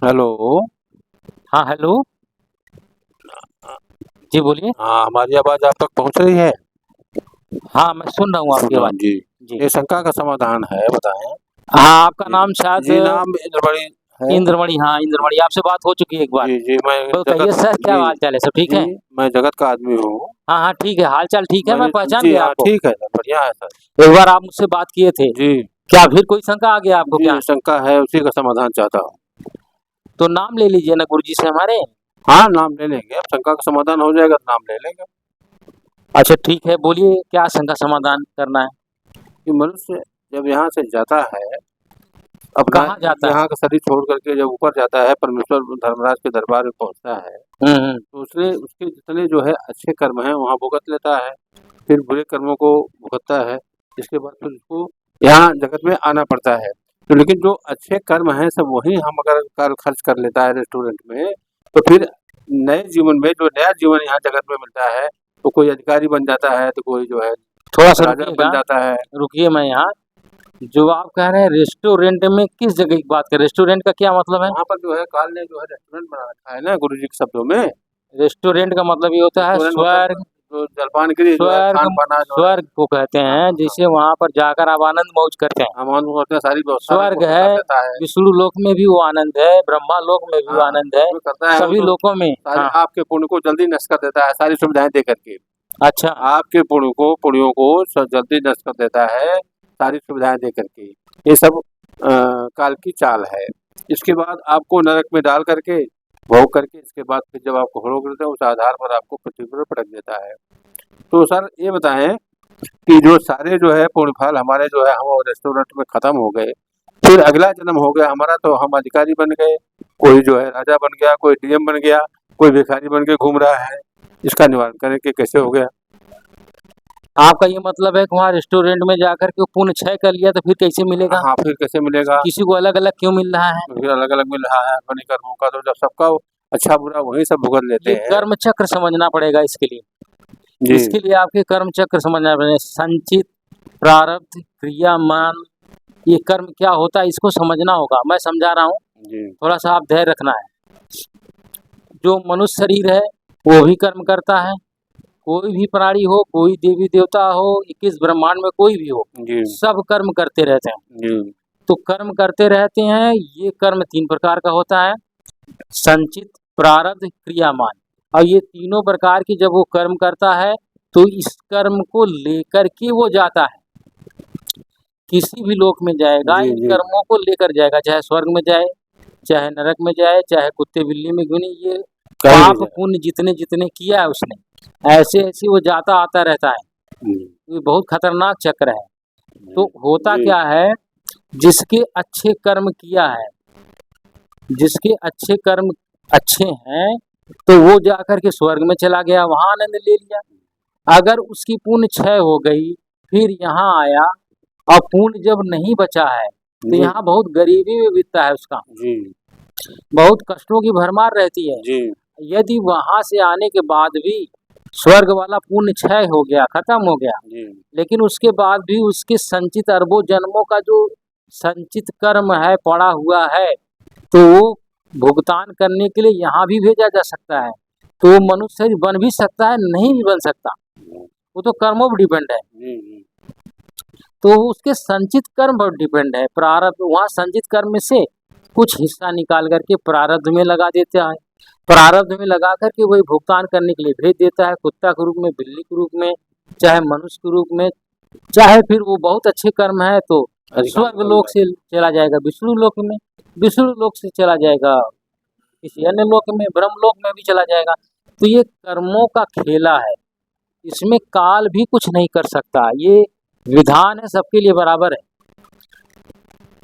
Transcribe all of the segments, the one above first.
Hello. हाँ, hello. जी, बोलिए। हाँ, हमारी आवाज़ आप तक पहुँच रही है? हाँ, मैं सुन रहा हूँ आपकी सुना आवाज़। जी। जी। ये शंका का समाधान है, बताएँ? हाँ, आपका जी, नाम शायद जी नाम इंद्रमणि है। इंद्रमणि, हाँ, जी, इंद्रमणि, आपसे बात हो चुकी है एक बार। जी, जी, मैं तो जगत कहिए सर, क्या जी, हाल-चाल है? सब ठीक जी, है? मैं जगत का आदमी हूँ। हाँ, हाँ, ठीक है, हाल-चाल ठीक है, मैं मैं पहचान जी, गया हाँ, आपको। ठीक है सर, बढ़िया है सर। एक बार आप मुझसे बात किए थे। जी, क्या फिर कोई शंका आ गया आपको जी, क्या? शंका है, उसी का समाधान चाहता हूँ। तो नाम ले लीजिए ना गुरुजी से हमारे। हाँ, नाम ले लेंगे, अब शंका का समाधान हो जाएगा तो नाम ले लेंगे। अच्छा, ठीक है, बोलिए क्या शंका समाधान करना है? कि मनुष्य जब यहाँ से जाता है, अपना कहाँ जाता है? यहाँ का शरीर छोड़ कर के जब ऊपर जाता है, परमेश्वर धर्मराज के दरबार में पहुँचता है, हुँ, हुँ। तो उसके जितने जो है अच्छे कर्म हैं वहाँ भुगत लेता है, फिर बुरे कर्मों को भुगतता है, इसके बाद फिर उसको यहाँ जगत में आना पड़ता है। तो लेकिन जो अच्छे कर्म हैं सब वही हम अगर कर खर्च कर लेता है रेस्टोरेंट में, तो फिर नए जीवन में जो नया जीवन यहाँ जगत में मिलता है, तो कोई अधिकारी बन जाता है, तो कोई जो है थोड़ा-सा राजा बन रुकिएगा, जाता है। रुकिए मैं यहाँ जो आप कह रहे हैं रेस्टोरेंट में किस जगह की बात कर रहे हैं? रेस्टोरेंट का क्या मतलब है? वहाँ पर जो है काल ने जो है रेस्टोरेंट बना रखा है ना गुरुजी के शब्दों में। रेस्टोरेंट का मतलब ये होता है रेस्टोरेंट मतलब स्वर्ग। जो जलपान के लिए जो है स्वर्ग खान-पाना जो है स्वर्ग को कहते हाँ, हैं, हाँ। जिसे वहाँ पर जाकर आप आनंद मौज करते हैं। सामान वो अपने सारी व्यवस्था वो स्वर्ग कर है, देता है। विष्णु लोक में भी वो आनंद है, ब्रह्मा लोक में भी वो हाँ, आनंद है, उसमें करता है वो सभी तो लोकों में। सारे हाँ, आपके पुण्य को जल्दी नष्ट कर देता है, सारी सुविधाएँ दे कर के। अच्छा, आपके पुण्यों को जल्दी नष्ट कर देता है, सारी सुविधाएँ दे कर के। ये सब काल की चाल है। इसके बाद आपको नरक में डाल करके, भोग करके इसके बाद फिर जब आपको होश मिलता है उस आधार पर आपको पृथ्वी पर पटक देता है। तो सर ये बताएँ कि जो सारे जो है पुण्य फल हमारे जो है हम रेस्टोरेंट में खत्म हो गए, फिर अगला जन्म हो गया हमारा तो हम अधिकारी बन गए, कोई जो है राजा बन गया, कोई डीएम बन गया, कोई भिखारी बन के घूम रहा है, इसका निवारण करें कि कैसे हो गया? आपका ये मतलब है कि वहाँ रेस्टोरेंट में जाकर के पुण्य क्षय कर लिया तो फिर कैसे मिलेगा? हाँ, फिर कैसे मिलेगा? किसी को अलग-अलग क्यों मिल रहा है? फिर अलग-अलग मिल रहा है अपने कर्मों का तो जब सबका अच्छा-बुरा वही सब भुगत लेते ये हैं। कर्म चक्र समझना पड़ेगा इसके लिए। जी, इसके लिए आपके कर्म चक्र समझना पड़ेगा। संचित, प्रारब्ध, क्रियामान, ये कर्म क्या होता है इसको समझना होगा। मैं समझा रहा हूँ, जी, थोड़ा-सा आप धैर्य रखना है। जो मनुष्य शरीर है, वो भी कर्म करता है। कोई भी प्राणी हो, कोई देवी-देवता हो, इस ब्रह्मांड में कोई भी हो, जी, सब कर्म करते रहते हैं। जी, तो कर्म करते रहते हैं, ये कर्म 3 प्रकार का होता है, संचित, प्रारब्ध, क्रियामान। और ये तीनों प्रकार की जब वो कर्म करता है, तो इस कर्म को लेकर के वो जाता है। किसी भी लोक में जाएगा, जी, इन जी, कर्मों को लेकर जाएगा, चाहे स्वर्ग में जाए, चाहे नरक में जाए, चाहे कुत्ते-बिल्ली में, क्यों नहीं, ये कहीं भी पाप जाए। पुण्य जितने-जितने किया है उसने, ऐसे-ऐसे वो जाता आता रहता है। हुँ, ये बहुत खतरनाक चक्र है। तो जी, होता जी, क्या है, जिसके अच्छे कर्म किया है, जिसके अच्छे कर्म अच्छे हैं, तो वो जाकर के स्वर्ग में चला गया, वहाँ आनंद ले लिया। अगर उसकी पुण्य क्षय हो गई, फिर यहाँ आया और पुण्य जब नहीं बचा है, तो जी, यहाँ बहुत गरीबी में बीतता है उसका, जी, बहुत कष्टों की भरमार रहती है। जी, यदि वहाँ से आने के बाद भी स्वर्ग वाला पुण्य क्षय हो गया, खत्म हो गया, जी, लेकिन उसके बाद भी उसके संचित अरबों जन्मों का जो संचित कर्म है, पड़ा हुआ है, तो वो भुगतान करने के लिए यहाँ भी भेजा जा सकता है। तो वो मनुष्य शरीर बन भी सकता है, नहीं भी बन सकता। वो तो कर्मों पर डिपेंड है। जी, जी, तो उसके संचित कर्म पर डिपेंड है। प्रारब्ध, वहाँ संचित कर्म में से कुछ हिस्सा निकाल करके प्रारब्ध में लगा देता है। प्रारब्ध में लगा करके वही भुगतान करने के लिए भेज देता है, कुत्ता के रूप में, बिल्ली के रूप में, चाहे मनुष्य के रूप में, चाहे फिर वो बहुत अच्छे कर्म है तो अधिकारी स्वर्ग बन लोक जाए। से चला जाएगा विष्णु लोक में, विष्णु लोक से चला जाएगा किसी अन्य लोक में, ब्रह्म लोक में भी चला जाएगा। तो ये कर्मों का खेला है, इसमें काल भी कुछ नहीं कर सकता। ये विधान है, सबके लिए बराबर है।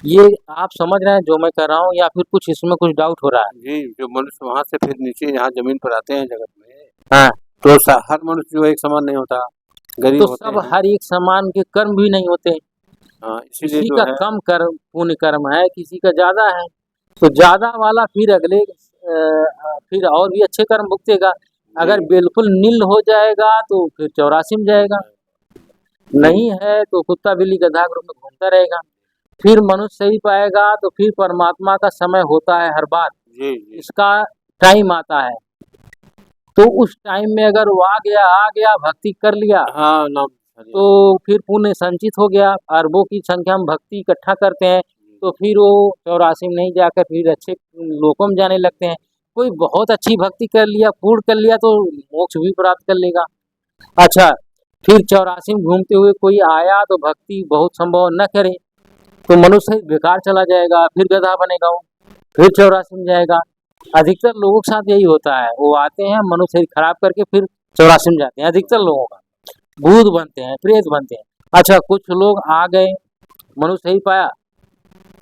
ये आप समझ रहे हैं जो मैं कर रहा हूँ, या फिर कुछ इसमें कुछ डाउट हो रहा है? जी, जो मनुष्य वहाँ से फिर नीचे यहाँ ज़मीन पर आते हैं जगत में, हाँ, तो हर मनुष्य जो एक समान नहीं होता, गरीब तो होते सब हैं। हर एक समान के कर्म भी नहीं होते। हाँ, इसीलिए किसी जो का है कम कर्म पुण्य कर्म है, किसी का ज़्यादा है, तो ज़्यादा वाला फिर अगले फिर और भी अच्छे कर्म भुगतेगा। अगर जी, बिल्कुल नील हो जाएगा तो फिर 84 में जाएगा, जी, नहीं है तो कुत्ता बिल्ली गधा के रूप में घूमता रहेगा। फिर मनुष्य सही पाएगा तो फिर परमात्मा का समय होता है हर बार। जी जी इसका टाइम आता है, तो उस टाइम में अगर वो आ गया भक्ति कर लिया, हाँ नाम तो फिर पुण्य संचित हो गया। अरबों की संख्या में भक्ति इकट्ठा करते हैं, तो फिर वो 84 में नहीं जाकर फिर अच्छे लोकों में जाने लगते हैं। कोई बहुत अच्छी भक्ति कर लिया, पूर्ण कर लिया, तो मोक्ष भी प्राप्त कर लेगा। अच्छा, फिर 84 में घूमते हुए कोई आया तो भक्ति बहुत संभव न करे, तो मनुष्य बेकार चला जाएगा, फिर गधा बनेगा वो, फिर 84 में जाएगा। अधिकतर लोगों के साथ यही होता है, वो आते हैं मनुष्य खराब करके फिर 84 में जाते हैं। अधिकतर लोगों का भूत बनते हैं, प्रेत बनते हैं। अच्छा, कुछ लोग आ गए, मनुष्य ही पाया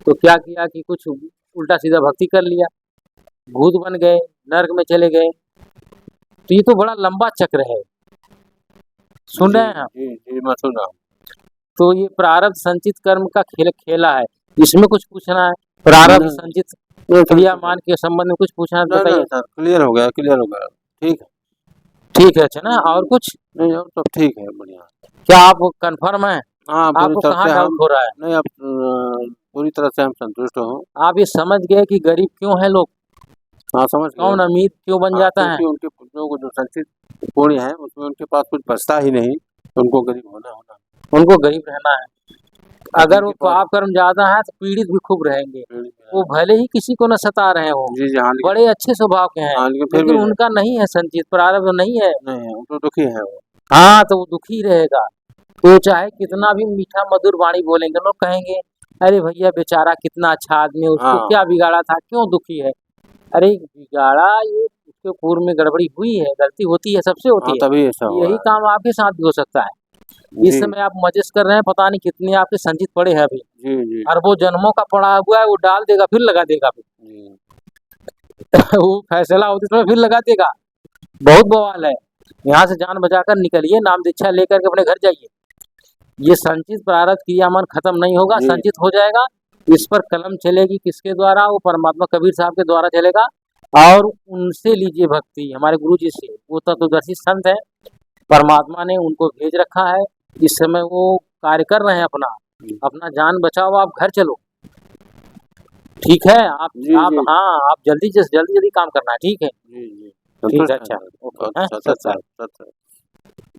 तो क्या किया कि कुछ उल्टा सीधा भक्ति कर लिया, भूत बन गए, नर्क में चले गए। तो ये तो बड़ा लंबा चक्र है, सुन रहे हैं आप? जी जी मैं सुन रहा हूँ। तो ये प्रारब्ध संचित कर्म का खेला है, इसमें कुछ पूछना है? प्रारब्ध संचित क्रिया मान के संबंध में कुछ पूछना है तो बताइए। सर क्लियर हो गया ठीक है। ठीक है, अच्छा ना, और कुछ? नहीं और सब ठीक है, बढ़िया। क्या आप कंफर्म है? हाँ पूरी आपको तरह कहाँ से डाउट हम हो रहा है? नहीं अब पूरी तरह से हम संतुष्ट हो। आप ये समझ गए कि गरीब क्यों है लोग, हाँ समझ गए। कौन अमीर क्यों बन जाता है? क्योंकि उनके पुत्रों को जो संचित पुण्य है उसमें उनके पास कुछ बचता ही नहीं, तो उनको गरीब होना उनको गरीब रहना है। अगर वो पाप कर्म ज्यादा है तो पीड़ित भी खूब रहेंगे। वो भले ही किसी को न सता रहे हो, जी जी हाँ बड़े अच्छे स्वभाव के हैं, लेकिन उनका नहीं है संचित प्रारब्ध, नहीं है, तो दुखी है वो। हाँ, तो वो दुखी रहेगा। तो चाहे कितना भी मीठा मधुर वाणी बोलेंगे, लोग कहेंगे अरे भैया बेचारा कितना अच्छा आदमी है, उसको क्या बिगाड़ा था, क्यों दुखी है? अरे बिगाड़ा, ये उसके पूर्व में गड़बड़ी हुई है, गलती होती है, सबसे होती है, तभी ऐसा हुआ यही काम आपके साथ भी हो सकता है। इस समय आप मजिश कर रहे हैं, पता नहीं कितने आपके संचित पड़े हैं अभी, जी अरबों जन्मों का पड़ा हुआ है, वो डाल देगा फिर लगा देगा फिर वो फैसला होते समय फिर लगा देगा। बहुत बवाल है। यहाँ से जान बचाकर निकलिए, नाम दीक्षा लेकर के अपने घर जाइए। ये संचित प्रारब्ध क्रियामान खत्म नहीं होगा, संचित हो जाएगा। इस पर कलम चलेगी किसके द्वारा? वो परमात्मा कबीर साहब के द्वारा चलेगा, और उनसे लीजिए भक्ति, हमारे गुरु जी से। वो तत्वदर्शी संत है, परमात्मा ने उनको भेज रखा है। इस समय वो कार्य कर रहे हैं अपना जान बचाओ, आप घर चलो, ठीक है? आप हाँ, आप जल्दी से जल्दी काम करना है, ठीक है? ठीक है, अच्छा, ओके, हाँ, सत्संग।